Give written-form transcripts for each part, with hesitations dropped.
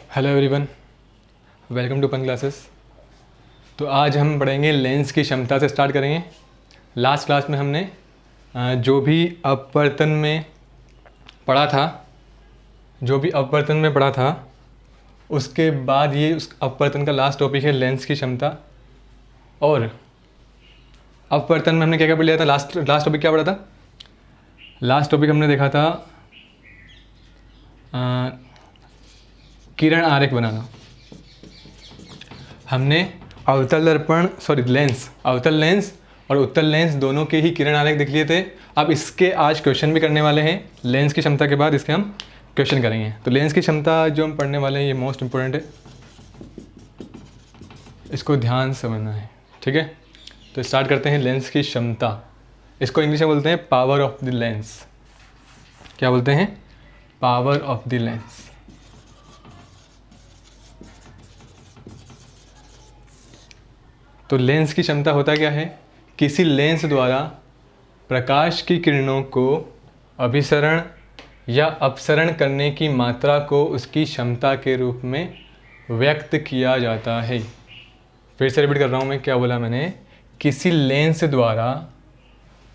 Hello everyone, welcome to अपन classes. तो आज हम पढ़ेंगे लेंस की क्षमता से स्टार्ट करेंगे। लास्ट क्लास में हमने जो भी अपवर्तन में पढ़ा था उसके बाद ये उस अपवर्तन का लास्ट टॉपिक है लेंस की क्षमता। और अपवर्तन में हमने क्या क्या पढ़ लिया था? लास्ट टॉपिक क्या पढ़ा था? लास्ट टॉपिक हमने देखा था किरण आरेख बनाना। हमने अवतल लेंस और उत्तल लेंस दोनों के ही किरण आरेख देख लिए थे। अब इसके आज क्वेश्चन भी करने वाले हैं। लेंस की क्षमता के बाद इसके हम क्वेश्चन करेंगे। तो लेंस की क्षमता जो हम पढ़ने वाले हैं ये मोस्ट इम्पोर्टेंट है, इसको ध्यान से समझना है, ठीक है। तो स्टार्ट करते हैं लेंस की क्षमता। इसको इंग्लिश में बोलते हैं पावर ऑफ द लेंस। क्या बोलते हैं? Power of the lens. तो लेंस की क्षमता होता क्या है? किसी लेंस द्वारा प्रकाश की किरणों को अभिसरण या अपसरण करने की मात्रा को उसकी क्षमता के रूप में व्यक्त किया जाता है। फिर से रिपीट कर रहा हूँ मैं, क्या बोला मैंने? किसी लेंस द्वारा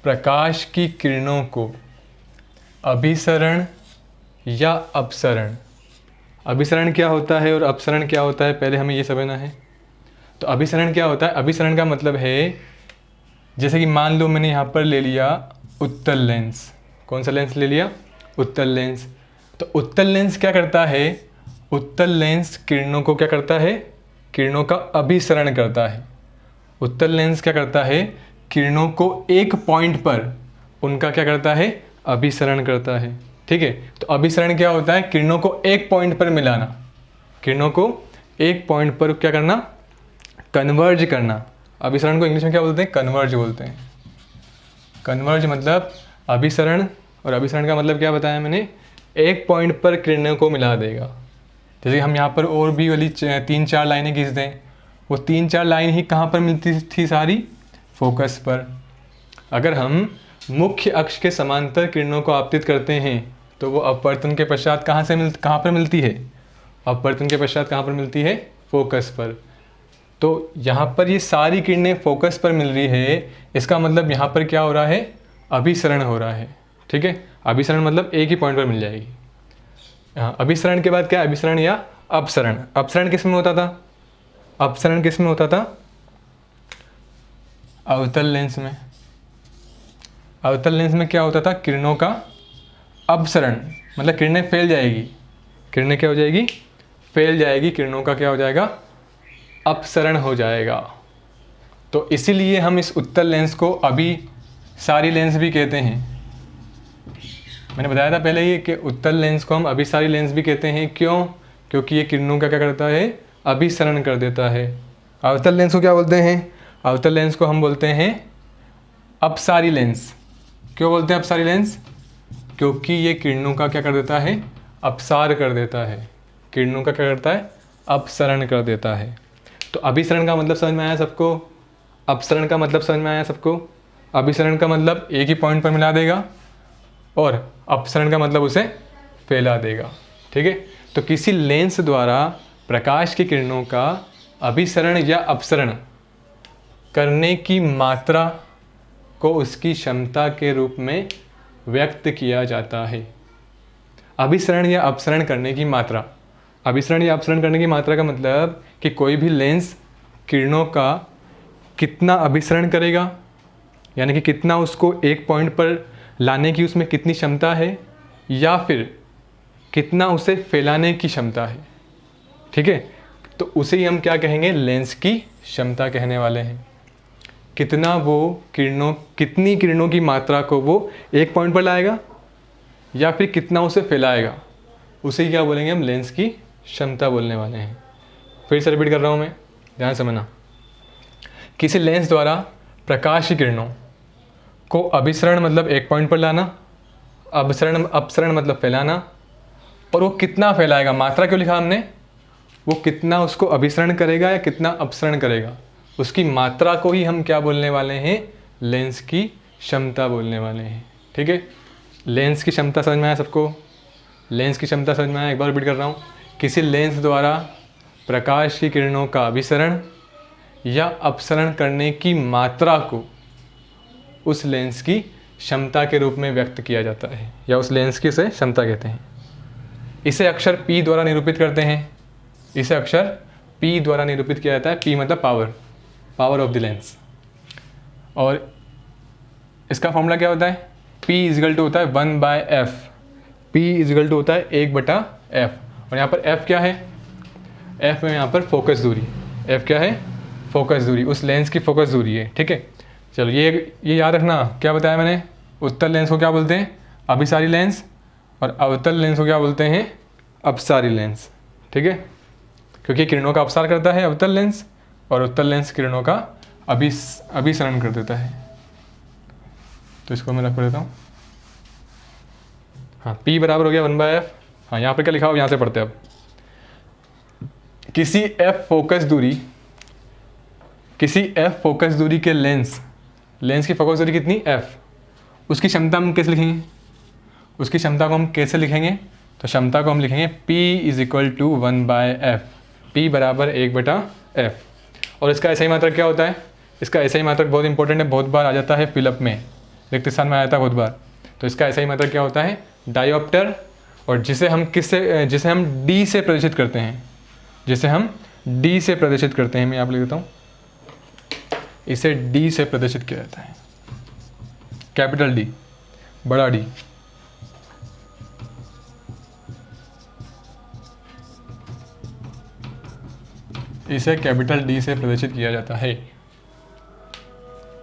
प्रकाश की किरणों को अभिसरण या अपसरण, अभिसरण क्या होता है और अपसरण क्या होता है पहले हमें ये समझना है। तो अभिसरण क्या होता है? अभिसरण का मतलब है, जैसे कि मान लो मैंने यहाँ पर ले लिया उत्तल लेंस। कौन सा लेंस ले लिया? उत्तल लेंस। तो उत्तल लेंस क्या करता है? उत्तल लेंस किरणों को क्या करता है? किरणों का अभिसरण करता है। उत्तल लेंस क्या करता है? किरणों को एक पॉइंट पर उनका क्या करता है? अभिसरण करता है, ठीक है। तो अभिसरण क्या होता है? किरणों को एक पॉइंट पर मिलाना, किरणों को एक पॉइंट पर क्या करना? कन्वर्ज करना। अभिसरण को इंग्लिश में क्या बोलते हैं? कन्वर्ज बोलते हैं। कन्वर्ज मतलब अभिसरण, और अभिसरण का मतलब क्या बताया मैंने? एक पॉइंट पर किरणों को मिला देगा। जैसे हम यहाँ पर और भी वाली 3-4 लाइनें खींच दें, वो 3-4 लाइन ही कहाँ पर मिलती थी? सारी फोकस पर। अगर हम मुख्य अक्ष के समांतर किरणों को आपतित करते हैं तो वो अपवर्तन के पश्चात कहाँ पर मिलती है? अपवर्तन के पश्चात कहाँ पर मिलती है? फोकस पर। तो यहाँ पर ये सारी किरणें फोकस पर मिल रही है, इसका मतलब यहाँ पर क्या हो रहा है? अभिसरण हो रहा है, ठीक है। अभिसरण मतलब एक ही पॉइंट पर मिल जाएगी। अभिसरण के बाद क्या? अभिसरण या अपसरण। अपसरण किस में होता था? अपसरण किस में होता था? अवतल लेंस में। अवतल लेंस में क्या होता था? किरणों का अपसरण, मतलब किरणें फैल जाएगी। किरणें क्या हो जाएगी? फैल जाएगी। किरणों का क्या हो जाएगा? अपसरण हो जाएगा। तो इसीलिए हम इस उत्तल लेंस को अभिसारी लेंस भी कहते हैं। मैंने बताया था पहले ही कि उत्तल लेंस को हम अभिसारी लेंस भी कहते हैं। क्यों? क्योंकि ये किरणों का क्या करता है? अभिसरण कर देता है। अवतल लेंस को क्या बोलते हैं? अवतल लेंस को हम बोलते हैं अपसारी लेंस। क्यों बोलते हैं अपसारी लेंस? क्योंकि ये किरणों का क्या कर देता है? अपसार कर देता है। किरणों का क्या करता है? अपसरण कर देता है। तो अभिसरण का मतलब समझ में आया सबको? अपसरण का मतलब समझ में आया सबको? अभिसरण का मतलब एक ही पॉइंट पर मिला देगा, और अपसरण का मतलब उसे फैला देगा, ठीक है। तो किसी लेंस द्वारा प्रकाश की किरणों का अभिसरण या अपसरण करने की मात्रा को उसकी क्षमता के रूप में व्यक्त किया जाता है। अभिसरण या अपसरण करने की मात्रा। अभिसरण या अपसरण करने की मात्रा का मतलब कि कोई भी लेंस किरणों का कितना अभिसरण करेगा, यानी कि कितना उसको एक पॉइंट पर लाने की उसमें कितनी क्षमता है, या फिर कितना उसे फैलाने की क्षमता है, ठीक है। तो उसे ही हम क्या कहेंगे? लेंस की क्षमता कहने वाले हैं। कितना वो कितनी किरणों की मात्रा को वो एक पॉइंट पर लाएगा, या फिर कितना उसे फैलाएगा, उसे ही क्या बोलेंगे? हम लेंस की क्षमता बोलने वाले हैं। फिर से रिपीट कर रहा हूँ मैं, ध्यान समझना। किसी लेंस द्वारा प्रकाश की किरणों को अभिसरण मतलब एक पॉइंट पर लाना, अपसरण मतलब फैलाना, और वो कितना फैलाएगा, मात्रा क्यों लिखा हमने? वो कितना उसको अभिसरण करेगा या कितना अपसरण करेगा, उसकी मात्रा को ही हम क्या बोलने वाले हैं? लेंस की क्षमता बोलने वाले हैं, ठीक है। लेंस की क्षमता समझ में आया सबको? लेंस की क्षमता समझ में आया? एक बार रिपीट कर रहा हूँ। किसी लेंस द्वारा प्रकाश की किरणों का अभिसरण या अपसरण करने की मात्रा को उस लेंस की क्षमता के रूप में व्यक्त किया जाता है, या उस लेंस की उसे क्षमता कहते हैं। इसे अक्षर P द्वारा निरूपित करते हैं। इसे अक्षर P द्वारा निरूपित किया जाता है। P मतलब पावर ऑफ द लेंस। और इसका फॉर्मूला क्या होता है? P इजगल टू होता है 1/f। P इजगल टू होता है 1/f। और यहाँ पर f क्या है? f में यहाँ पर फोकस दूरी। f क्या है? फोकस दूरी, उस लेंस की फोकस दूरी है। ठीक है, चलो ये याद रखना। क्या बताया मैंने? उत्तल लेंस को क्या बोलते हैं? अभिसारी लेंस। और अवतल लेंस को क्या बोलते हैं? अपसारी लेंस। ठीक है, क्योंकि किरणों का अपसार करता है अवतल लेंस, और उत्तल लेंस किरणों का अभिसरण कर देता है। तो इसको मैं रख देता हूँ। हाँ, P बराबर हो गया 1/f। हाँ, यहाँ पर क्या लिखा हो, यहाँ से पढ़ते हैं अब। किसी f फोकस दूरी के लेंस की फोकस दूरी कितनी? f। उसकी क्षमता हम कैसे लिखेंगे? उसकी क्षमता को हम कैसे लिखेंगे? तो क्षमता को हम लिखेंगे P is equal to 1/f। P बराबर 1/f। और इसका ऐसा ही मात्रक क्या होता है? इसका ऐसा ही मात्रक बहुत इंपॉर्टेंट है, बहुत बार आ जाता है फिलअप में, रिक्त स्थान में आया था बहुत बार। तो इसका ऐसा ही मात्रक क्या होता है? डायोप्टर। और जिसे हम D से प्रदर्शित करते हैं, मैं यहाँ पर लिख देता हूँ। इसे D से प्रदर्शित किया जाता है, कैपिटल D, बड़ा D। इसे कैपिटल D से प्रदर्शित किया जाता है।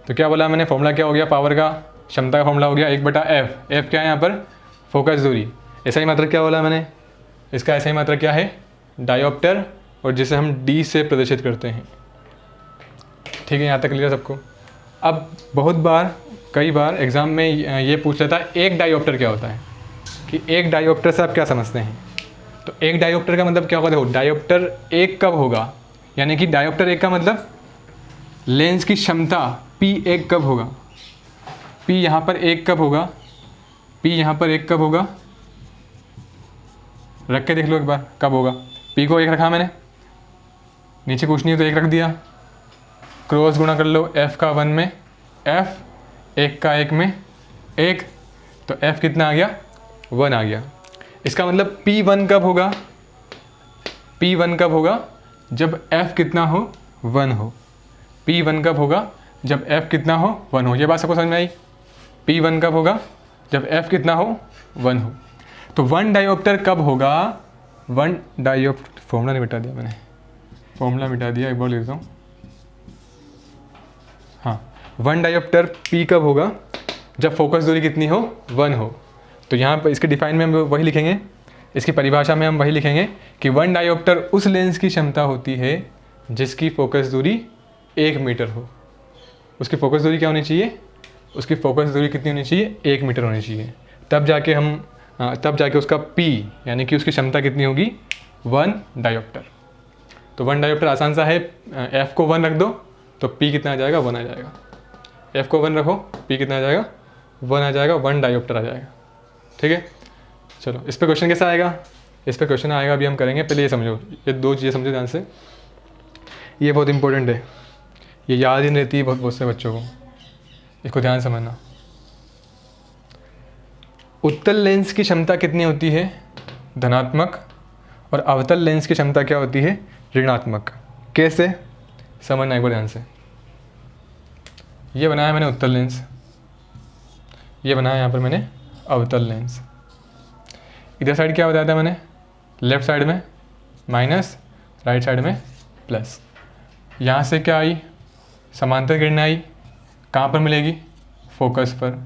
तो क्या बोला मैंने? फॉर्मूला क्या हो गया? पावर का, क्षमता का फॉर्मूला हो गया 1/f। f क्या है यहाँ पर? फोकस दूरी। ऐसा ही मात्रक क्या बोला मैंने? इसका ऐसा ही मात्रक क्या है? डायोप्टर, और जिसे हम D से प्रदर्शित करते हैं। ठीक है, यहाँ तक क्लियर सबको? अब कई बार एग्जाम में ये पूछ लेता है एक डायोप्टर क्या होता है, कि एक डायोप्टर से आप क्या समझते हैं? तो एक डायोप्टर का मतलब क्या होगा? देखो, डायोप्टर एक कब होगा, यानी कि डायोप्टर एक का मतलब लेंस की क्षमता P1 कब होगा? P यहाँ पर 1 कब होगा? P यहाँ पर 1 कब होगा? रख के देख लो एक बार कब होगा। P को 1 रखा मैंने, नीचे कुछ नहीं है तो 1 रख दिया, क्रॉस गुणा कर लो F का 1 में F, 1 का 1 में 1, तो F कितना आ गया? 1 आ गया। इसका मतलब P1 कब होगा? P1 कब होगा? जब F कितना हो? 1 हो। P1 कब होगा? जब F कितना हो? 1 हो। ये बात सबको समझ में आई? P1 कब होगा? जब F कितना हो? 1 हो। तो 1 डायोप्टर कब होगा? 1 डायोप्टर, फॉर्मूला नहीं मिटा दिया मैंने, फॉर्मूला मिटा दिया, एक बार लिखता हूँ। हाँ, 1 डायोप्टर P कब होगा? जब फोकस दूरी कितनी हो? 1 हो। तो यहाँ पर इसके डिफाइन में हम वही लिखेंगे, इसकी परिभाषा में हम वही लिखेंगे कि 1 डायोप्टर उस लेंस की क्षमता होती है जिसकी फोकस दूरी 1 मीटर हो। उसकी फोकस दूरी क्या होनी चाहिए? उसकी फोकस दूरी कितनी होनी चाहिए? 1 मीटर होनी चाहिए। तब जाके उसका P यानी कि उसकी क्षमता कितनी होगी? 1 डायोप्टर। तो 1 डायोप्टर आसान सा है, F को 1 रख दो तो P कितना आ जाएगा? 1 आ जाएगा। F को 1 रखो, P कितना आ जाएगा? 1 आ जाएगा, 1 डायोप्टर आ जाएगा। ठीक है, चलो इस पे क्वेश्चन कैसा आएगा? इस पे क्वेश्चन आएगा, अभी हम करेंगे। पहले ये समझो, ये 2 चीज़ें समझो ध्यान से, ये बहुत इंपॉर्टेंट है, ये याद ही नहीं रहती है बहुत से बच्चों को, इसको ध्यान समझना। उत्तल लेंस की क्षमता कितनी होती है? धनात्मक। और अवतल लेंस की क्षमता क्या होती है? ऋणात्मक। कैसे? समझना एक बार ध्यान से। ये बनाया मैंने उत्तल लेंस, ये बनाया यहाँ पर मैंने अवतल लेंस। इधर साइड क्या बताया था मैंने? लेफ्ट साइड में माइनस, राइट साइड में प्लस। यहाँ से क्या आई? समांतर किरणें आई। कहाँ पर मिलेगी? फोकस पर।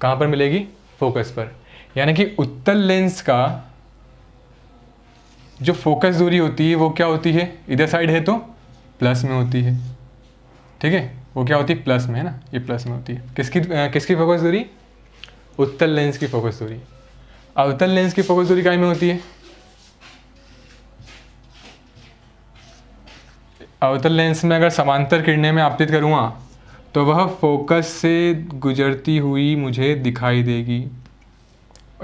कहाँ पर मिलेगी? फोकस पर। यानी कि उत्तल लेंस का जो फोकस दूरी होती है वो क्या होती है? इधर साइड है तो प्लस में होती है। ठीक है, वो क्या होती है? प्लस में है ना, ये प्लस में होती है। किसकी फोकस दूरी? उत्तल लेंस की फोकस दूरी। अवतल लेंस की फोकस दूरी काय में होती है? अवतल लेंस में अगर समांतर किरणें में आपतित करूँगा तो वह फोकस से गुजरती हुई मुझे दिखाई देगी।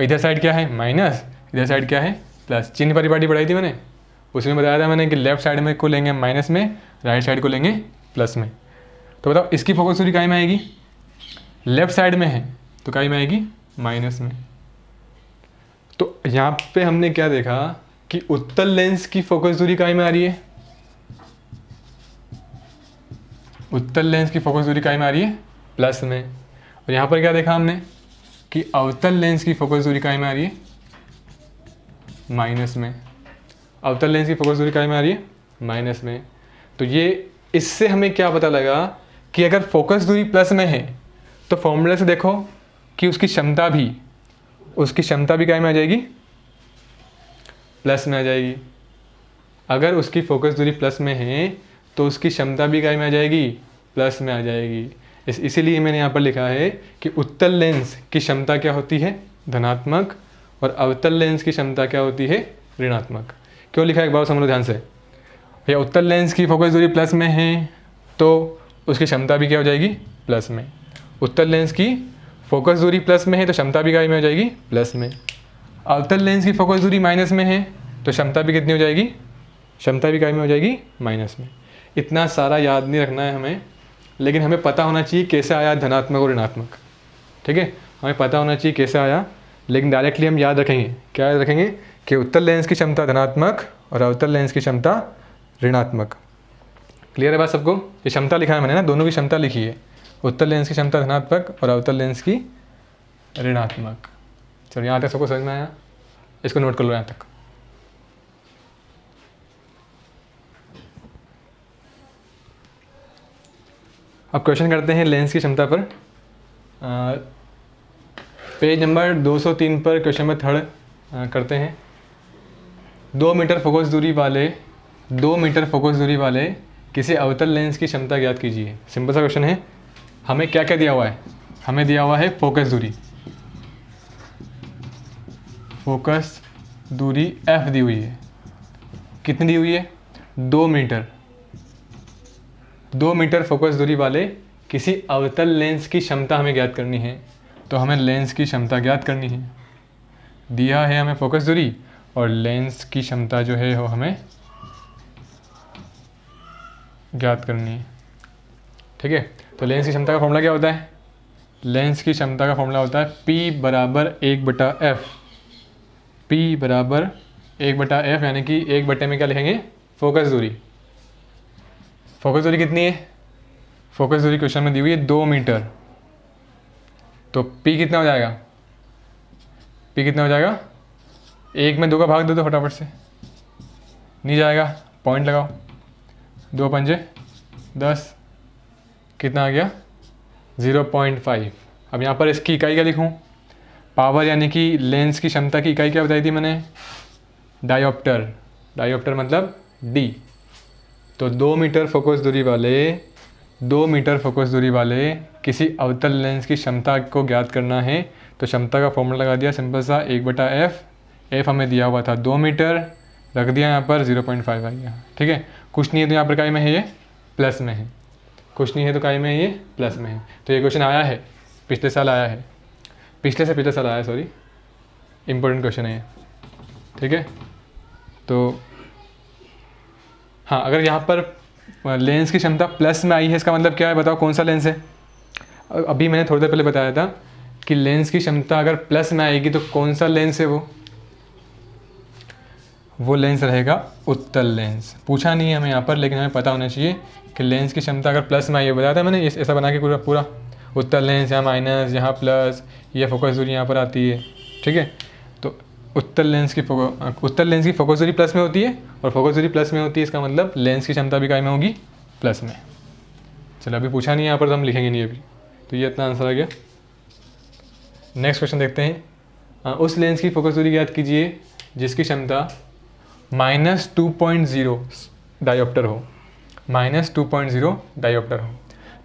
इधर साइड क्या है? माइनस, इधर साइड क्या है? प्लस। चिन्ह परिपाटी पढ़ाई थी मैंने, उसमें बताया था मैंने कि लेफ्ट साइड में को लेंगे माइनस में, राइट साइड को लेंगे प्लस में। तो बताओ इसकी फोकस दूरी काय में आएगी, लेफ्ट साइड में है तो काय में आएगी, माइनस में। तो यहाँ पे हमने क्या देखा कि उत्तल लेंस की फोकस दूरी काय में आ रही है, उत्तल लेंस की फोकस दूरी काय में आ रही है, प्लस में। और यहाँ पर क्या देखा हमने कि अवतल लेंस की फोकस दूरी काय में आ रही है, माइनस में। अवतल लेंस की फोकस दूरी काय में आ रही है, माइनस में। तो ये इससे हमें क्या पता लगा कि अगर फोकस दूरी प्लस में है तो फॉर्मूले से देखो कि उसकी क्षमता भी काय में आ जाएगी, प्लस में आ जाएगी। अगर उसकी फोकस दूरी प्लस में है तो उसकी क्षमता भी काय में आ जाएगी, प्लस में आ जाएगी। इसीलिए मैंने यहाँ पर लिखा है कि उत्तल लेंस की क्षमता क्या होती है, धनात्मक, और अवतल लेंस की क्षमता क्या होती है, ऋणात्मक। क्यों लिखा है एक बार समझो ध्यान से। भैया उत्तल लेंस की फोकस दूरी प्लस में है तो उसकी क्षमता भी क्या हो जाएगी, प्लस में। उत्तल लेंस की फोकस दूरी प्लस में है तो क्षमता भी काय में हो जाएगी, प्लस में। अवतल लेंस की फोकस दूरी माइनस में है तो क्षमता भी कितनी हो जाएगी, क्षमता भी काय में हो जाएगी, माइनस में। इतना सारा याद नहीं रखना है हमें, लेकिन हमें पता होना चाहिए कैसे आया धनात्मक और ऋणात्मक। ठीक है, हमें पता होना चाहिए कैसे आया, लेकिन डायरेक्टली हम याद रखेंगे, क्या याद रखेंगे कि उत्तल लेंस की क्षमता धनात्मक और अवतल लेंस की क्षमता ऋणात्मक। क्लियर है बात सबको। ये क्षमता लिखा है मैंने ना, दोनों की क्षमता लिखी है, उत्तल लेंस की क्षमता धनात्मक और अवतल लेंस की ऋणात्मक। चलो यहाँ तक सबको समझ में आया, इसको नोट कर लो यहाँ तक। अब क्वेश्चन करते हैं लेंस की क्षमता पर। पेज नंबर 203 पर क्वेश्चन नंबर 3 करते हैं। 2 मीटर फोकस दूरी वाले किसी अवतल लेंस की क्षमता ज्ञात कीजिए। सिंपल सा क्वेश्चन है। हमें क्या क्या दिया हुआ है, हमें दिया हुआ है फोकस दूरी f दी हुई है। कितनी दी हुई है, 2 मीटर। 2 मीटर फोकस दूरी वाले किसी अवतल लेंस की क्षमता हमें ज्ञात करनी है, तो हमें लेंस की क्षमता ज्ञात करनी है। दिया है हमें फोकस दूरी और लेंस की क्षमता जो है वो हमें ज्ञात करनी है। ठीक है, तो लेंस की क्षमता का फॉर्मूला क्या होता है, लेंस की क्षमता का फॉर्मूला होता है P बराबर 1/f। P बराबर 1/f, यानी कि 1/, में क्या लिखेंगे, फोकस दूरी। फोकस दूरी कितनी है, फोकस दूरी क्वेश्चन में दी हुई है 2 मीटर। तो P कितना हो जाएगा, P कितना हो जाएगा, 1 में 2 का भाग दे दो फटाफट से, नहीं जाएगा, पॉइंट लगाओ, 2 पंजे 10, कितना आ गया, 0.5। अब यहाँ पर इसकी इकाई क्या लिखूँ, पावर, यानी कि लेंस की क्षमता की इकाई क्या बताई थी मैंने, डायोप्टर। डायोप्टर मतलब D। तो 2 मीटर फोकस दूरी वाले किसी अवतल लेंस की क्षमता को ज्ञात करना है, तो क्षमता का फॉर्मूला लगा दिया सिंपल सा 1/f। f हमें दिया हुआ था 2 मीटर, रख दिया यहाँ पर 0.5 आ गया। ठीक है, कुछ नहीं है तो यहाँ पर काय में है, ये प्लस में है, कुछ नहीं है तो काय में है, ये प्लस में है। तो ये क्वेश्चन आया है, पिछले साल आया है, पिछले साल आया है, सॉरी, इम्पोर्टेंट क्वेश्चन है ये। ठीक है, तो हाँ, अगर यहाँ पर लेंस की क्षमता प्लस में आई है, इसका मतलब क्या है, बताओ कौन सा लेंस है। अभी मैंने थोड़ी देर पहले बताया था कि लेंस की क्षमता अगर प्लस में आएगी तो कौन सा लेंस है, वो लेंस रहेगा उत्तल लेंस। पूछा नहीं है हमें यहाँ पर, लेकिन हमें पता होना चाहिए कि लेंस की क्षमता अगर प्लस में आई है, बताया था मैंने ऐसा बना के पूरा उत्तल लेंस, यहाँ माइनस, यहाँ प्लस, ये फोकस दूरी यहाँ पर आती है। ठीक है, तो उत्तल लेंस की फोकस दूरी प्लस में होती है और फोकस दूरी प्लस में होती है, इसका मतलब लेंस की क्षमता भी काय में होगी, प्लस में। चलो अभी पूछा नहीं यहाँ पर तो हम लिखेंगे नहीं अभी, तो ये इतना आंसर आ गया। नेक्स्ट क्वेश्चन देखते हैं। उस लेंस की फोकस दूरी ज्ञात कीजिए जिसकी क्षमता -2.0 डायोप्टर हो, -2.0 डायोप्टर हो।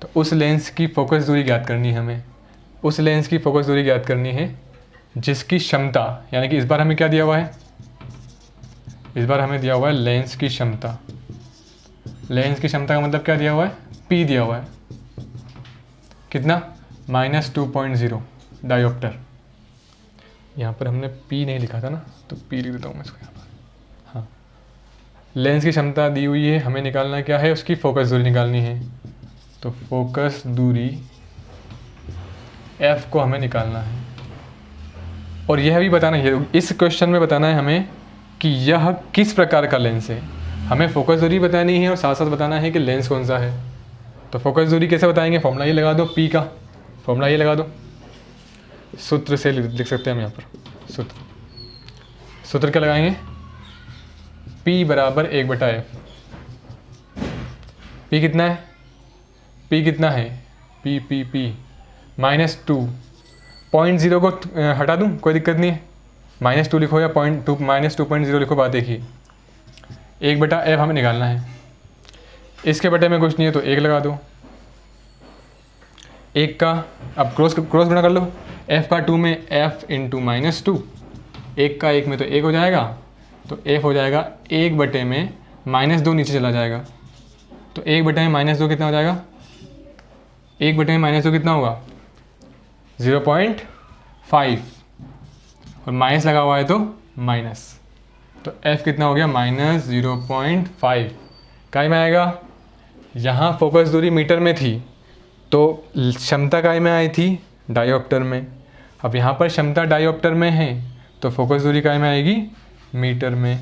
तो उस लेंस की फोकस दूरी ज्ञात करनी है हमें, उस लेंस की फोकस दूरी ज्ञात करनी है जिसकी क्षमता, यानी कि इस बार हमें क्या दिया हुआ है, इस बार हमें दिया हुआ है लेंस की क्षमता। लेंस की क्षमता का मतलब क्या दिया हुआ है, P दिया हुआ है, कितना, -2.0 डायोप्टर। यहाँ पर हमने P नहीं लिखा था ना, तो P लिख देता हूँ मैं इसको यहाँ पर। हाँ, लेंस की क्षमता दी हुई है, हमें निकालना क्या है, उसकी फोकस दूरी निकालनी है। तो फोकस दूरी F को हमें निकालना है, और यह भी बताना है, इस क्वेश्चन में बताना है हमें कि यह किस प्रकार का लेंस है। हमें फोकस दूरी बतानी है और साथ साथ बताना है कि लेंस कौन सा है। तो फोकस दूरी कैसे बताएंगे, फॉर्मूला ये लगा दो, P का फॉर्मूला ये लगा दो, सूत्र से लिख सकते हैं हम यहाँ पर। सूत्र क्या लगाएंगे, P बराबर 1/f। P कितना है, P कितना है, P -2। 0.0 को हटा दूँ, कोई दिक्कत नहीं है, -2 लिखो या -2.0 लिखो, बात एक ही। 1/f हमें निकालना है, इसके बटे में कुछ नहीं है तो 1 लगा दो। 1 का अब क्रॉस गुणा कर लो, f का 2 में f इंटू -2, 1 का 1 में तो 1 हो जाएगा, तो f हो जाएगा 1/में -2 नीचे चला जाएगा, तो 1/में -2 कितना हो जाएगा, 1/में -2 कितना होगा 0.5, और माइनस लगा हुआ है तो माइनस, तो f कितना हो गया -0.5। काय में आएगा, यहाँ फोकस दूरी मीटर में थी तो क्षमता काय में आई थी, डायोप्टर में। अब यहाँ पर क्षमता डायोप्टर में है तो फोकस दूरी काय में आएगी, मीटर में।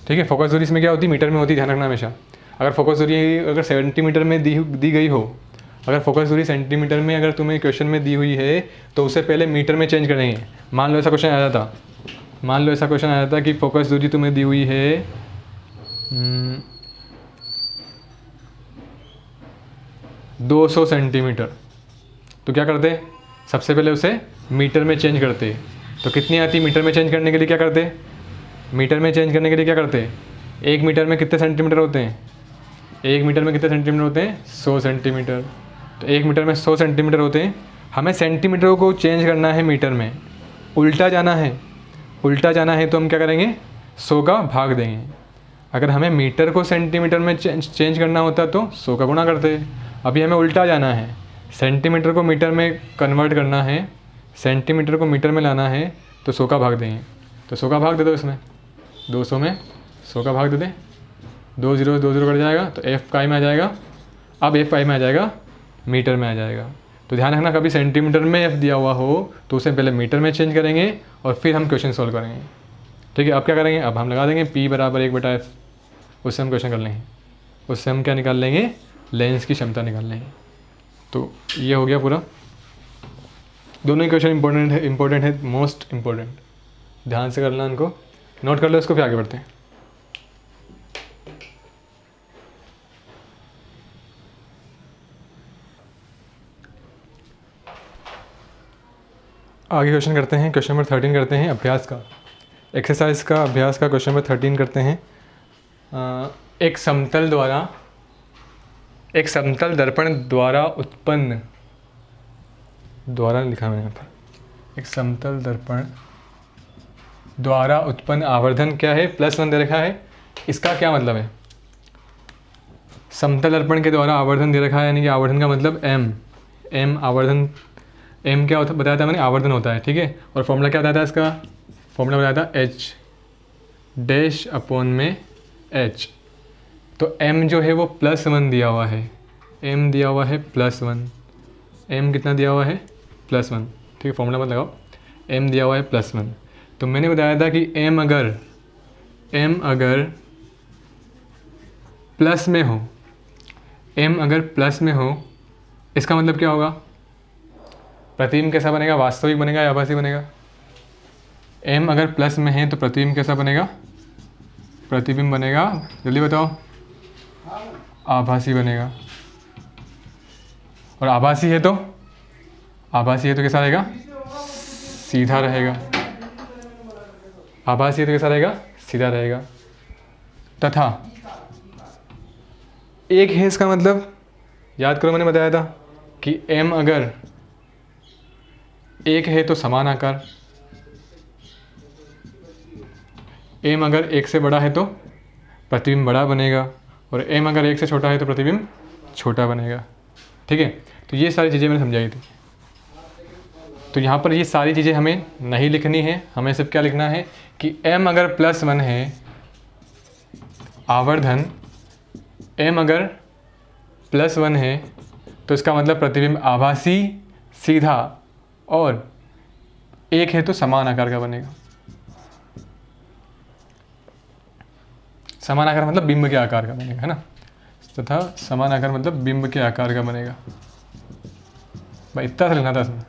ठीक है, फोकस दूरी इसमें क्या होती है, मीटर में होती है, ध्यान रखना हमेशा। अगर फोकस दूरी अगर सेंटीमीटर में दी गई हो, अगर फोकस दूरी सेंटीमीटर में अगर तुम्हें क्वेश्चन में दी हुई है तो उससे पहले मीटर में चेंज करेंगे। मान लो ऐसा क्वेश्चन आया था, कि फोकस दूरी तुम्हें दी हुई है 200 सेंटीमीटर, तो क्या करते, सबसे पहले उसे मीटर में चेंज करते। तो कितनी आती, मीटर में चेंज करने के लिए क्या करते, 1 मीटर में कितने सेंटीमीटर होते हैं, 1 मीटर में कितने सेंटीमीटर होते हैं, 100 सेंटीमीटर। तो 1 मीटर में 100 सेंटीमीटर होते हैं, हमें सेंटीमीटर को चेंज करना है मीटर में, उल्टा जाना है तो हम क्या करेंगे, 100 का भाग देंगे। अगर हमें मीटर को सेंटीमीटर में चेंज करना होता तो 100 का गुणा करते। अभी हमें उल्टा जाना है, सेंटीमीटर को मीटर में कन्वर्ट करना है, सेंटीमीटर को मीटर में लाना है, तो 100 का भाग देंगे। तो 100 का भाग दे दो इसमें, 200 में 100 का भाग दे दें, 2 0 कट जाएगा, तो f काय में आ जाएगा, अब f काय में आ जाएगा, मीटर में आ जाएगा। तो ध्यान रखना, कभी सेंटीमीटर में f दिया हुआ हो तो उसे पहले मीटर में चेंज करेंगे और फिर हम क्वेश्चन सॉल्व करेंगे। ठीक है, अब क्या करेंगे, अब हम लगा देंगे P बराबर 1/f, उससे हम क्वेश्चन कर लेंगे, उससे हम क्या निकाल लेंगे, लेंस की क्षमता निकाल लेंगे। तो ये हो गया पूरा। दोनों ही क्वेश्चन इंपॉर्टेंट है, मोस्ट इंपॉर्टेंट, ध्यान से करना, इनको नोट कर लो, इसको फिर आगे बढ़ते हैं। आगे क्वेश्चन करते हैं, क्वेश्चन नंबर 13 करते हैं, अभ्यास का, एक्सरसाइज का अभ्यास का क्वेश्चन नंबर 13 करते हैं। एक समतल दर्पण द्वारा उत्पन्न, द्वारा लिखा मैंने यहाँ पर, एक समतल दर्पण द्वारा उत्पन्न आवर्धन क्या है, +1 दे रखा है। इसका क्या मतलब है, समतल दर्पण के द्वारा आवर्धन दे रखा है, यानी कि आवर्धन का मतलब m आवर्धन, m क्या होता बताया था मैंने, आवर्धन होता है। ठीक है, और फॉर्मूला क्या बताया था इसका, फॉर्मूला बताया था h'/h। तो m जो है वो +1 दिया हुआ है, m दिया हुआ है +1, m कितना दिया हुआ है, +1। ठीक है, फॉर्मूला मत लगाओ, m दिया हुआ है +1। तो मैंने बताया था कि m अगर प्लस में हो, m अगर प्लस में हो, इसका मतलब क्या होगा, प्रतिबिंब कैसा बनेगा, वास्तविक बनेगा या आभासी बनेगा। m अगर प्लस में है तो प्रतिबिंब कैसा बनेगा, प्रतिबिंब बनेगा, जल्दी बताओ, आभासी बनेगा। और आभासी है तो कैसा रहेगा, सीधा रहेगा। आभासी है तो कैसा रहेगा, सीधा रहेगा। तथा एक है, इसका मतलब याद करो, मैंने बताया था कि m अगर 1 है तो समान आकार, m अगर 1 से बड़ा है तो प्रतिबिंब बड़ा बनेगा, और m अगर 1 से छोटा है तो प्रतिबिंब छोटा बनेगा। ठीक है, तो ये सारी चीज़ें मैंने समझाई थी। तो यहाँ पर ये सारी चीज़ें हमें नहीं लिखनी है, हमें सिर्फ क्या लिखना है कि m अगर +1 है, आवर्धन m अगर +1 है तो इसका मतलब प्रतिबिंब आभासी, सीधा और एक है तो समान आकार का बनेगा। समान आकार मतलब बिंब के आकार का बनेगा, है ना, तथा समान आकार मतलब बिंब के आकार का बनेगा। भाई इतना सा लिखना था उसमें।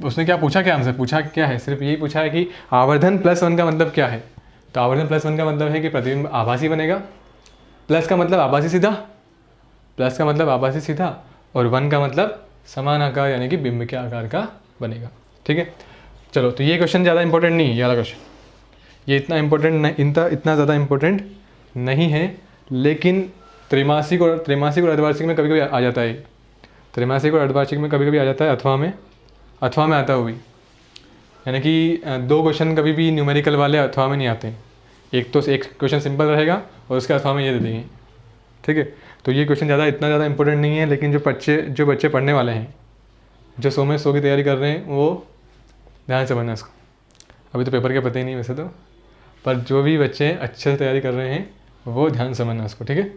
उसने क्या पूछा, क्या हमसे पूछा क्या है, सिर्फ यही पूछा है कि आवर्धन +1 का मतलब क्या है। तो आवर्धन +1 का मतलब है कि प्रतिबिंब आभासी बनेगा, प्लस का मतलब आभासी सीधा, प्लस का मतलब आभासी सीधा, और 1 का मतलब समान आकार यानी कि बिंब के आकार का बनेगा। ठीक है, चलो तो ये क्वेश्चन ज़्यादा इंपॉर्टेंट नहीं है, ये वाला क्वेश्चन ये इतना इंपॉर्टेंट नहीं, इतना ज़्यादा इंपॉर्टेंट नहीं है, लेकिन त्रैमासिक और अर्धवार्षिक में कभी कभी आ जाता है। त्रैमासिक और अर्धवार्षिक में कभी कभी आ जाता है, अथवा में आता है वो भी, यानी कि 2 क्वेश्चन कभी भी न्यूमेरिकल वाले अथवा में नहीं आते हैं। एक क्वेश्चन सिंपल रहेगा और उसके अथवा में ये दे देंगे। ठीक है, तो ये क्वेश्चन इतना ज़्यादा इंपॉर्टेंट नहीं है, लेकिन जो बच्चे पढ़ने वाले हैं, जो 100 में 100 की तैयारी कर रहे हैं, वो ध्यान से पढ़ना इसको। अभी तो पेपर के पता ही नहीं वैसे तो, पर जो भी बच्चे अच्छे से तैयारी कर रहे हैं वो ध्यान समझना इसको। ठीक है,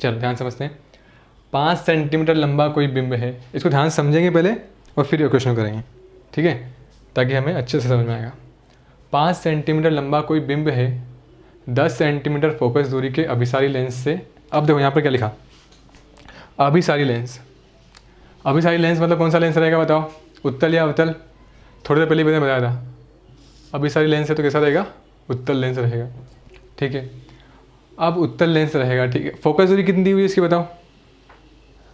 चलो ध्यान समझते हैं। 5 सेंटीमीटर लंबा कोई बिंब है, इसको ध्यान से समझेंगे पहले और फिर ये क्वेश्चन करेंगे। ठीक है, ताकि हमें अच्छे से समझ में आएगा। 5 सेंटीमीटर लंबा कोई बिंब है, 10 सेंटीमीटर फोकस दूरी के अभिसारी लेंस से। अब देखो यहाँ पर क्या लिखा, अभिसारी लेंस। अभिसारी लेंस मतलब कौन सा लेंस रहेगा बताओ, उत्तल या अवतल? थोड़ी देर पहले मैंने बताया था, अभिसारी लेंस है तो कैसा रहेगा, उत्तल लेंस रहेगा। ठीक है, अब उत्तल लेंस रहेगा। ठीक है, फोकस दूरी कितनी दी हुई है इसकी बताओ,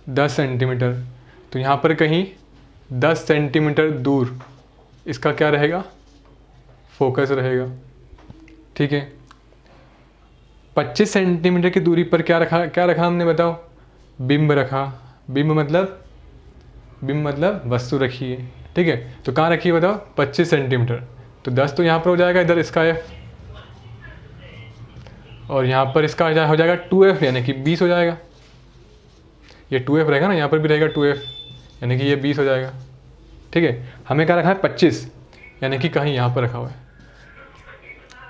10 सेंटीमीटर। तो यहाँ पर कहीं 10 सेंटीमीटर दूर इसका क्या रहेगा, फोकस रहेगा। ठीक है, 25 सेंटीमीटर की दूरी पर क्या रखा हमने बताओ, बिंब रखा। बिंब मतलब वस्तु रखी है। ठीक है, तो कहाँ रखी है बताओ, 25 सेंटीमीटर। तो 10 तो यहाँ पर हो जाएगा, इधर इसका F, और यहाँ पर इसका हो जाएगा 2F, यानी कि 20 हो जाएगा। ये 2F रहेगा ना, यहाँ पर भी रहेगा 2F, यानी कि ये 20 हो जाएगा। ठीक है, हमें क्या रखा है 25, यानी कि कहीं यहाँ पर रखा हुआ है।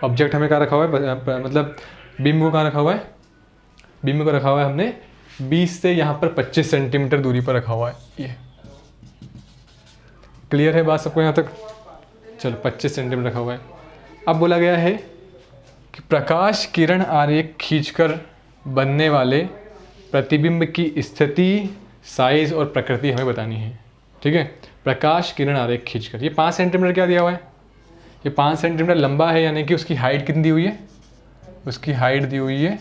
ऑब्जेक्ट हमें क्या रखा हुआ है, मतलब बिंब को कहाँ रखा हुआ है, बिंब को रखा हुआ है हमने 20 से यहाँ पर 25 सेंटीमीटर दूरी पर रखा हुआ है। ये क्लियर है बात सबको यहाँ तक? चलो 25 सेंटीमीटर रखा हुआ है। अब बोला गया है कि प्रकाश किरण आरेख खींचकर बनने वाले प्रतिबिंब की स्थिति, साइज और प्रकृति हमें बतानी है। ठीक है, प्रकाश किरण आरेख खींचकर। ये 5 सेंटीमीटर क्या दिया हुआ है, ये 5 सेंटीमीटर लंबा है, यानी कि उसकी हाइट कितनी दी हुई है, उसकी हाइट दी हुई है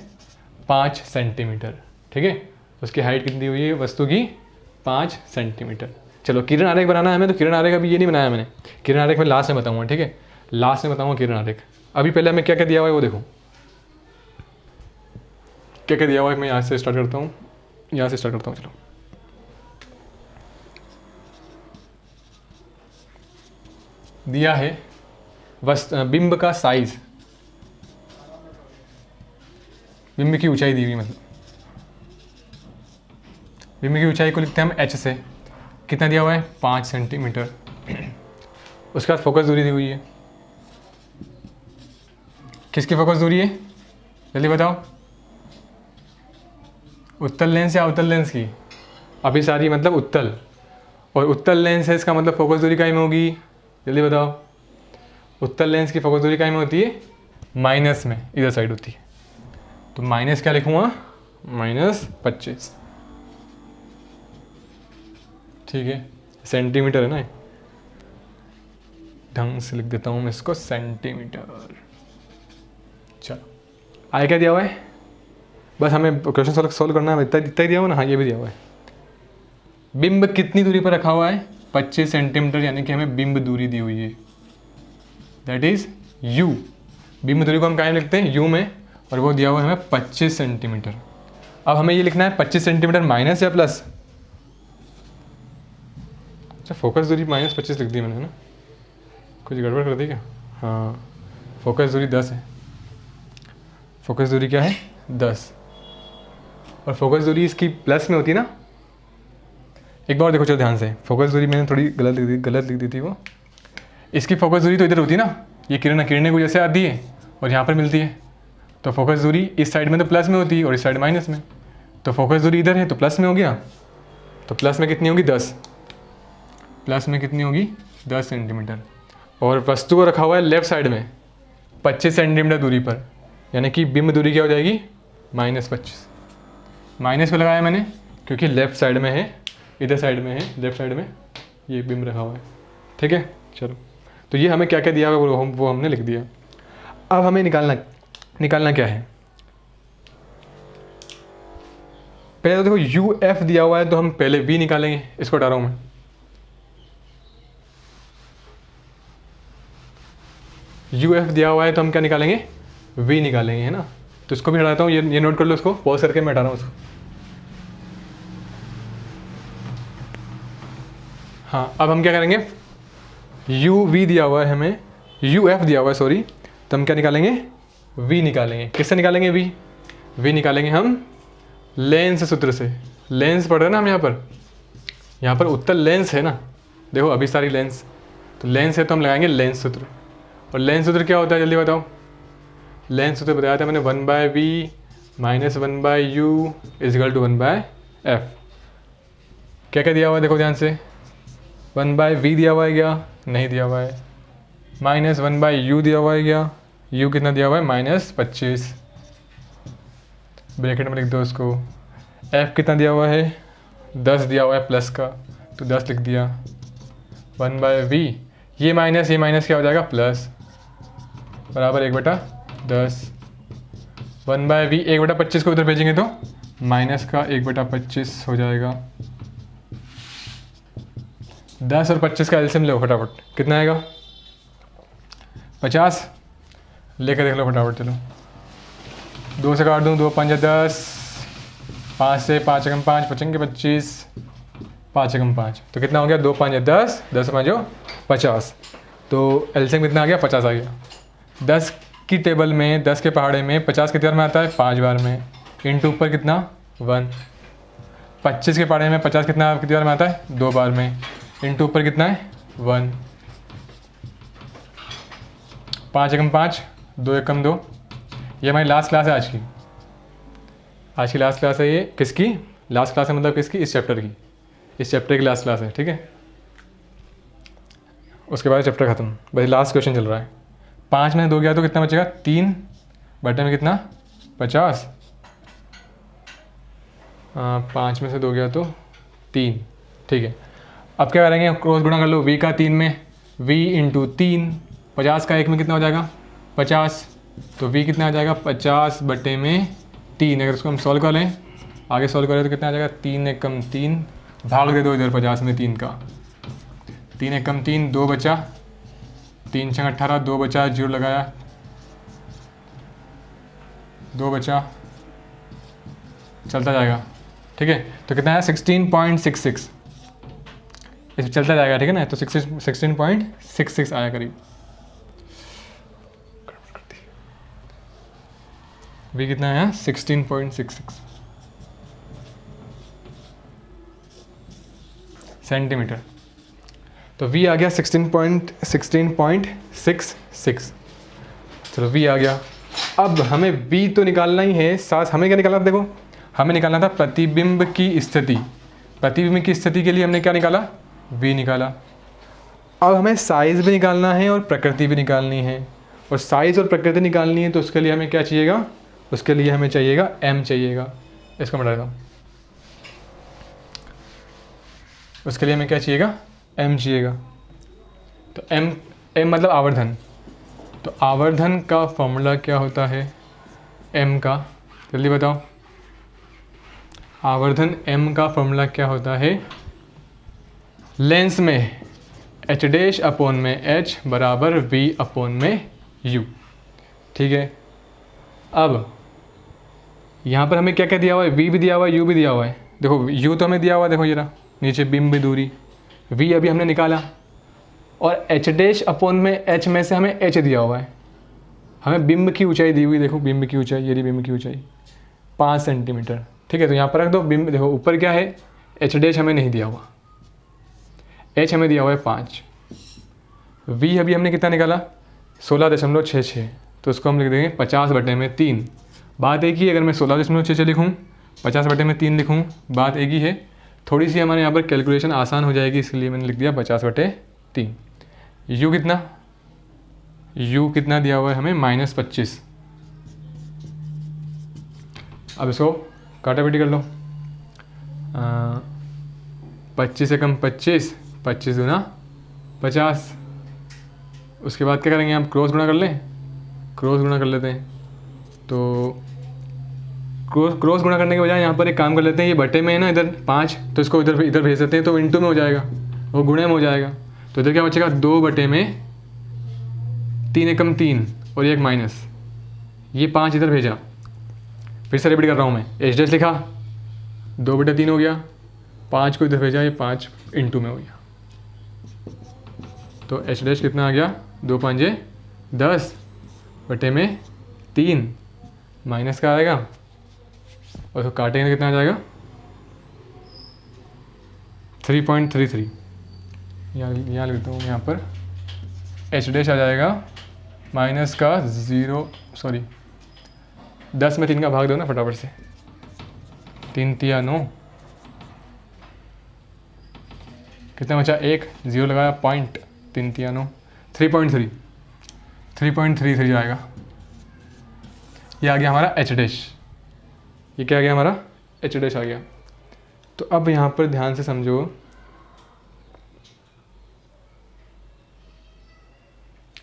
5 सेंटीमीटर। ठीक है, उसकी हाइट कितनी दी हुई है वस्तु की, 5 सेंटीमीटर। चलो किरण आरेख बनाना है हमें, तो किरण आरेख अभी ये नहीं बनाया मैंने, किरण आरेख मैं लास्ट में बताऊंगा। ठीक है, लास्ट में बताऊंगा किरण आरेख। अभी पहले हमें क्या क्या दिया हुआ है वो देखो, क्या क्या दिया हुआ है। मैं यहाँ से स्टार्ट करता हूँ, यहाँ से स्टार्ट करता हूँ। चलो दिया है बिंब का साइज, बिंब की ऊंचाई दी हुई, मतलब बिंब की ऊंचाई को लिखते हैं हम h से। कितना दिया हुआ है, 5 सेंटीमीटर। उसके बाद फोकस दूरी दी हुई है, किसकी फोकस दूरी है जल्दी बताओ, उत्तल लेंस या अवतल लेंस की? अभिसारी मतलब उत्तल, और उत्तल लेंस है, इसका मतलब फोकस दूरी काय में होगी, जल्दी बताओ। उत्तल लेंस की फोकस दूरी काय में होती है, माइनस में, इधर साइड होती है। तो माइनस क्या लिखूंगा, -25। ठीक है, सेंटीमीटर है ना, ढंग से लिख देता हूँ मैं इसको, सेंटीमीटर। चलो आगे क्या दिया हुआ है, बस हमें क्वेश्चन सॉल्व करना है, इतना ही दिया हुआ ना। हाँ, ये भी दिया हुआ है। बिंब कितनी दूरी पर रखा हुआ है, 25 सेंटीमीटर, यानी कि हमें बिंब दूरी दी हुई है, दैट इज u। बिंब दूरी को हम क्या लिखते हैं, u में, और वो दिया हुआ है हमें 25 सेंटीमीटर। अब हमें ये लिखना है 25 सेंटीमीटर माइनस या प्लस। अच्छा, फोकस दूरी -25 लिख दी मैंने, है ना, कुछ गड़बड़ कर दी क्या? हाँ, फोकस दूरी 10 है, फोकस दूरी क्या है 10, और फोकस दूरी इसकी प्लस में होती है ना, एक बार देखो चलो ध्यान से, फोकस दूरी मैंने थोड़ी गलत लिख दी थी वो। इसकी फोकस दूरी तो इधर होती है ना, ये किरणें को जैसे आती है और यहाँ पर मिलती है, तो फोकस दूरी इस साइड में तो प्लस में होती है और इस साइड माइनस में। तो फोकस दूरी इधर है तो प्लस में हो गया, तो प्लस में कितनी होगी 10, प्लस में कितनी होगी 10 सेंटीमीटर। और वस्तु को रखा हुआ है लेफ्ट साइड में 25 सेंटीमीटर दूरी पर, यानी कि बिंब दूरी क्या हो जाएगी -25। माइनस पे लगाया मैंने क्योंकि लेफ्ट साइड में है, इधर साइड में है, लेफ्ट साइड में ये बिंब रखा हुआ है। ठीक है, चलो तो ये हमें क्या क्या दिया हुआ है वो हमने लिख दिया। अब हमें निकालना क्या है, पहले तो देखो UF दिया हुआ है तो हम पहले V निकालेंगे, इसको हटा रहा हूँ मैं। UF दिया हुआ है तो हम क्या निकालेंगे, V निकालेंगे, है ना। तो इसको भी हटाता हूँ, ये नोट कर लो, इसको पॉज करके मैं हटा रहा हूँ उसको। हाँ, अब हम क्या करेंगे, UV दिया हुआ है हमें, UF दिया हुआ है सॉरी, तो हम क्या निकालेंगे, V निकालेंगे। किससे निकालेंगे V निकालेंगे हम लेंस सूत्र से। लेंस पढ़ रहे हैं ना हम यहाँ पर उत्तर लेंस है ना, देखो अभी सारी लेंस, तो लेंस है तो हम लगाएंगे लेंस सूत्र। और लेंस सूत्र क्या होता है जल्दी बताओ, लेंस सूत्र बताया था मैंने 1/V - 1/U = 1/F। क्या क्या दिया हुआ है देखो ध्यान से, 1/V दिया हुआ है क्या, नहीं दिया हुआ है, -1/U दिया हुआ है क्या, U कितना दिया हुआ है -25, ब्रैकेट में लिख दो उसको। F कितना दिया हुआ है 10 दिया हुआ है प्लस का, तो 10 लिख दिया। 1/V, ये माइनस क्या हो जाएगा प्लस, बराबर 1/10। 1/V 1/25 को उधर भेजेंगे तो माइनस का 1/25 हो जाएगा। 10 और 25 का एलसीएम लो फटाफट, कितना आएगा 50, लेकर देख लो फटाफट। चलो 2 से काट दूँ, 2 5 10, 5 से 5 एकम 5 बचेंगे 25, 5 एकम 5, तो कितना हो गया 2 5 10, 10 5 50, तो एलसीएम कितना आ गया 50 आ गया। 10 की टेबल में, 10 के पहाड़े में 50 कितनी बार में आता है 5 बार में, इंटू ऊपर कितना 1। 25 के पहाड़े में 50 कितनी बार में आता है 2 बार में, इंटू ऊपर कितना है 1। 5 एकम 5, 2 एकम 2, ये हमारी लास्ट क्लास है आज की लास्ट क्लास है ये। किसकी लास्ट क्लास है, मतलब किसकी, इस चैप्टर की लास्ट क्लास है। ठीक है, उसके बाद चैप्टर खत्म, बस लास्ट क्वेश्चन चल रहा है। 5 में 2 गया तो कितना बचेगा 3 बटे में कितना 50, 5 में से 2 गया तो 3। ठीक है, अब क्या करेंगे, क्रॉस गुणा कर लो, V का 3 में V × 3, 50 का 1 में कितना हो जाएगा 50, तो V कितना आ जाएगा 50 बटे में 3। अगर इसको हम सॉल्व कर लें, आगे सॉल्व करें तो कितना आ जाएगा 3 एकम 3, भाग दे दो इधर 50 में 3 का, 3 एकम 3, 2 बचा, 3 6 18, 2 बचा, 0 लगाया, 2 बचा, चलता जाएगा। ठीक है, तो कितना है 16.66, इस चलता जाएगा। ठीक है ना, तो 16.66 आया करीब। V कितना है 16.66 सेंटीमीटर, तो V आ गया 16.66। चलो V आ गया। अब हमें V तो निकालना ही है, साथ हमें क्या निकालना था, देखो हमें निकालना था प्रतिबिंब की स्थिति। प्रतिबिंब की स्थिति के लिए हमने क्या निकाला, V निकाला। अब हमें साइज़ भी निकालना है और प्रकृति भी निकालनी है, और साइज़ और प्रकृति निकालनी है तो उसके लिए हमें क्या चाहिएगा, उसके लिए हमें चाहिएगा M चाहिएगा। इसको मिटा देता, उसके लिए हमें क्या चाहिएगा M चाहिएगा। तो M मतलब आवर्धन, तो आवर्धन का फॉर्मूला क्या होता है M का, जल्दी बताओ। आवर्धन M का फॉर्मूला क्या होता है, लेंस में H' अपॉन में H बराबर V अपॉन में U। ठीक है, अब यहाँ पर हमें क्या क्या दिया हुआ है, V भी दिया हुआ है, U भी दिया हुआ है। देखो U तो हमें दिया हुआ है, देखो ये रहा नीचे बिंब दूरी, V अभी हमने निकाला, और H' अपॉन में H में से हमें H दिया हुआ है। हमें बिंब की ऊंचाई दी हुई, देखो बिंब की ऊंचाई, ये रही बिंब की ऊंचाई 5 सेंटीमीटर। ठीक है, तो यहाँ पर रख दो बिंब, देखो ऊपर क्या है H' हमें नहीं दिया हुआ, एच हमें दिया हुआ है 5, वी अभी हमने कितना निकाला 16.66, तो उसको हम लिख देंगे 50/3। बात एक ही है, अगर मैं 16.66 लिखूँ 50/3 लिखूँ, बात एक ही है। थोड़ी सी हमारे यहाँ पर कैलकुलेशन आसान हो जाएगी, इसलिए मैंने लिख दिया 50/3। यू कितना दिया हुआ है हमें -25। अब इसको काटापीटी कर लो। 25 से कम 25, 25 दूना 50। उसके बाद क्या करेंगे, हम क्रॉस गुणा कर लें, क्रॉस गुणा कर लेते हैं। तो क्रॉस गुणा करने के बजाय यहाँ पर एक काम कर लेते हैं, ये बटे में है ना इधर 5, तो इसको इधर भेज देते हैं, तो इंटू में हो जाएगा, वो गुणे में हो जाएगा। तो इधर क्या बचेगा, 2/3 एकम 3 और ये एक माइनस, ये 5 इधर भेजा। फिर से रिपीट कर रहा हूँ मैं, एच डैश लिखा 2/3 हो गया, 5 को इधर भेजा, ये 5 इंटू में हो गया। तो एच डैश कितना आ गया, 2 5 10/3 माइनस का आएगा, और उसको काटेंगे कितना आ जाएगा 3.33। यहाँ लिख देता हूँ यहाँ पर, एच डैश आ जाएगा माइनस का 10 में 3 का भाग दो ना फटाफट से, 3 3 9, कितना बचा 1, 0 लगाया पॉइंट, 3 3 9, 3.33 आएगा। ये आ गया हमारा एच डैश, ये क्या आ गया हमारा एच डैश आ गया। तो अब यहाँ पर ध्यान से समझो,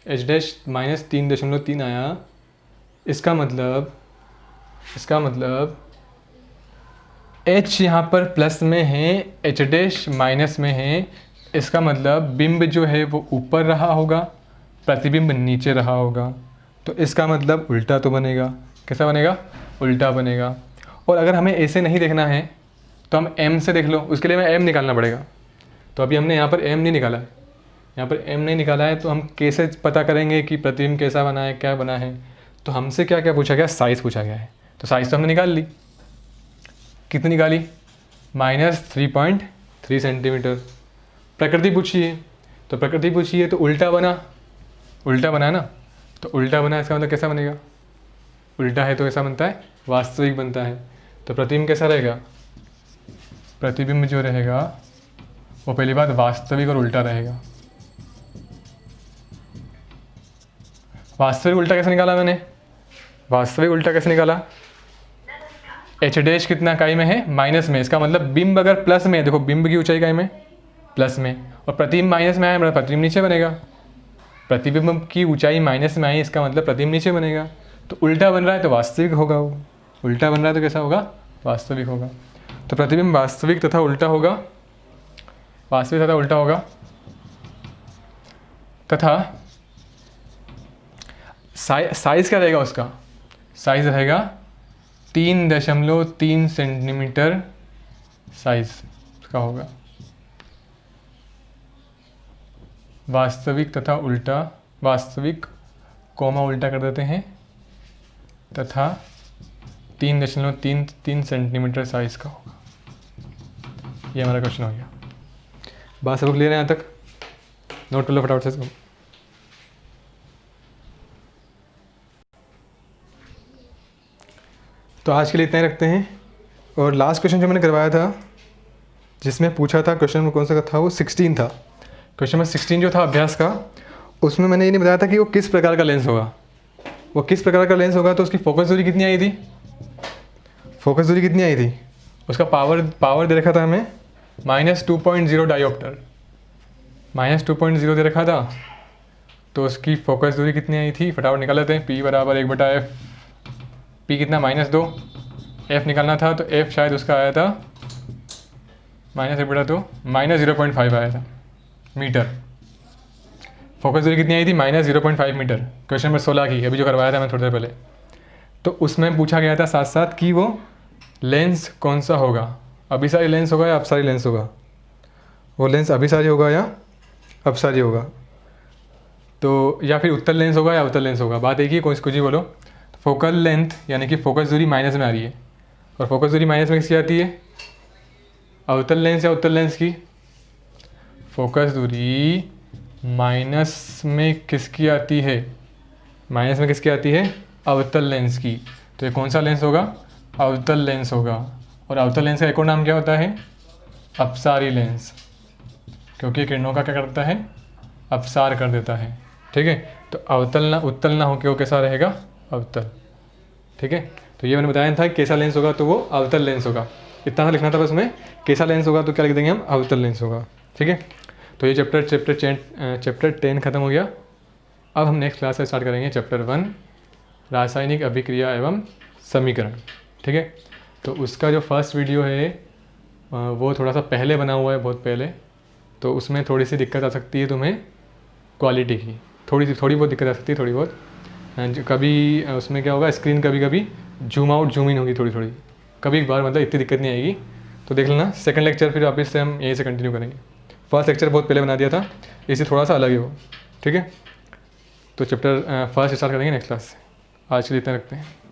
एच डैश -3.3 आया, इसका मतलब एच यहाँ पर प्लस में है, एच डैश माइनस में है। इसका मतलब बिंब जो है वो ऊपर रहा होगा, प्रतिबिंब नीचे रहा होगा, तो इसका मतलब उल्टा तो बनेगा। कैसा बनेगा, उल्टा बनेगा। और अगर हमें ऐसे नहीं देखना है तो हम m से देख लो, उसके लिए हमें m निकालना पड़ेगा। तो अभी हमने यहाँ पर m नहीं निकाला है, यहाँ पर m नहीं निकाला है, तो हम कैसे पता करेंगे कि प्रतिबिंब कैसा बना है, क्या बना है। तो हमसे क्या क्या पूछा गया, साइज़ पूछा गया है। तो साइज़ तो हमने निकाल ली, कितनी निकाली, -3.3 सेंटीमीटर। प्रकृति पूछी है, तो प्रकृति पूछी है तो उल्टा बना है ना, तो उल्टा बना, इसका मतलब कैसा बनेगा, उल्टा है तो कैसा बनता है, वास्तविक बनता है। तो प्रतिबिंब कैसा रहेगा, प्रतिबिंब जो रहेगा वो पहली बात वास्तविक और उल्टा रहेगा। वास्तविक उल्टा कैसे निकाला मैंने, वास्तविक उल्टा कैसे निकाला, एच डैश कितना इकाई में है, माइनस में। इसका मतलब बिंब अगर प्लस में है, देखो बिंब की ऊंचाई इकाई में प्लस में, और प्रतिबिंब माइनस में आया, मतलब प्रतिबिंब नीचे बनेगा। प्रतिबिंब की ऊंचाई माइनस में आई, इसका मतलब प्रतिबिंब नीचे बनेगा। तो उल्टा बन रहा है तो वास्तविक होगा, वो उल्टा बन रहा है तो कैसा होगा, वास्तविक होगा। तो प्रतिबिंब वास्तविक तथा उल्टा होगा, वास्तविक तथा उल्टा होगा। तथा साइज़ क्या रहेगा उसका, साइज़ रहेगा 3.3 सेंटीमीटर साइज का होगा। वास्तविक तथा उल्टा, वास्तविक कोमा उल्टा कर देते हैं, तथा 3.3 सेंटीमीटर साइज का होगा। ये हमारा क्वेश्चन हो गया। बात सब क्लियर है यहाँ तक, नोट कर लो फटाफट से। तो आज के लिए इतना ही रखते हैं। और लास्ट क्वेश्चन जो मैंने करवाया था, जिसमें पूछा था, क्वेश्चन नंबर कौन सा था, वो 16 था। क्वेश्चन नंबर 16 जो था अभ्यास का, उसमें मैंने ये नहीं बताया था कि वो किस प्रकार का लेंस होगा। वो किस प्रकार का लेंस होगा, तो उसकी फोकस दूरी कितनी आई थी, फोकस दूरी कितनी आई थी, उसका पावर दे रखा था हमें -2.0 डायोप्टर, -2.0 दे रखा था। तो उसकी फोकस दूरी कितनी आई थी, फटाफट निकाल लेते हैं। P बराबर 1/f, P कितना -2, F निकालना था, तो F शायद उसका आया था -1/2, -0.5 आया था मीटर। फोकस दूरी कितनी आई थी, -0.5 मीटर। क्वेश्चन नंबर 16 की, अभी जो करवाया था मैं थोड़ी देर पहले। तो उसमें पूछा गया था साथ साथ कि वो लेंस कौन सा होगा, अभिसारी लेंस होगा या अपसारी लेंस होगा, वो लेंस अभिसारी होगा या अपसारी होगा, तो या फिर उत्तल लेंस होगा या उत्तल लेंस होगा। बात एक ही, कुछ ही बोलो। फोकल लेंथ यानी कि फोकस दूरी माइनस में आ रही है, और फोकस दूरी माइनस में किसकी आती है, अवतल लेंस या उत्तल लेंस की। फोकस दूरी माइनस में किसकी आती है? माइनस में किसकी आती है? अवतल लेंस की। तो ये कौन सा लेंस होगा? अवतल लेंस होगा। और अवतल लेंस का एक और नाम क्या होता है? अपसारी लेंस, क्योंकि किरणों का क्या करता है? अपसार कर देता है। ठीक है, तो अवतल ना उत्तल ना होकर वो कैसा रहेगा? अवतल। ठीक है, तो ये मैंने बताया था कैसा लेंस होगा तो वो अवतल लेंस होगा। इतना सा लिखना था बस में, कैसा लेंस होगा तो क्या लिख देंगे हम? अवतल लेंस होगा। ठीक है, तो ये चैप्टर 10 खत्म हो गया। अब हम नेक्स्ट क्लास से स्टार्ट करेंगे चैप्टर 1, रासायनिक अभिक्रिया एवं समीकरण। ठीक है, तो उसका जो फर्स्ट वीडियो है वो थोड़ा सा पहले बना हुआ है, बहुत पहले, तो उसमें थोड़ी सी दिक्कत आ सकती है तुम्हें क्वालिटी की, थोड़ी बहुत दिक्कत आ सकती है, थोड़ी बहुत। कभी उसमें क्या होगा, स्क्रीन कभी कभी जूम आउट जूम इन होगी थोड़ी, कभी एक बार, मतलब इतनी दिक्कत नहीं आएगी। तो देख लेना, सेकंड लेक्चर फिर वापस से हम यहीं से कंटिन्यू करेंगे। फर्स्ट लेक्चर बहुत पहले बना दिया था, इसे थोड़ा सा अलग ही हो। ठीक है, तो चैप्टर फर्स्ट स्टार्ट करेंगे नेक्स्ट क्लास से। आज के लिए इतना रखते हैं।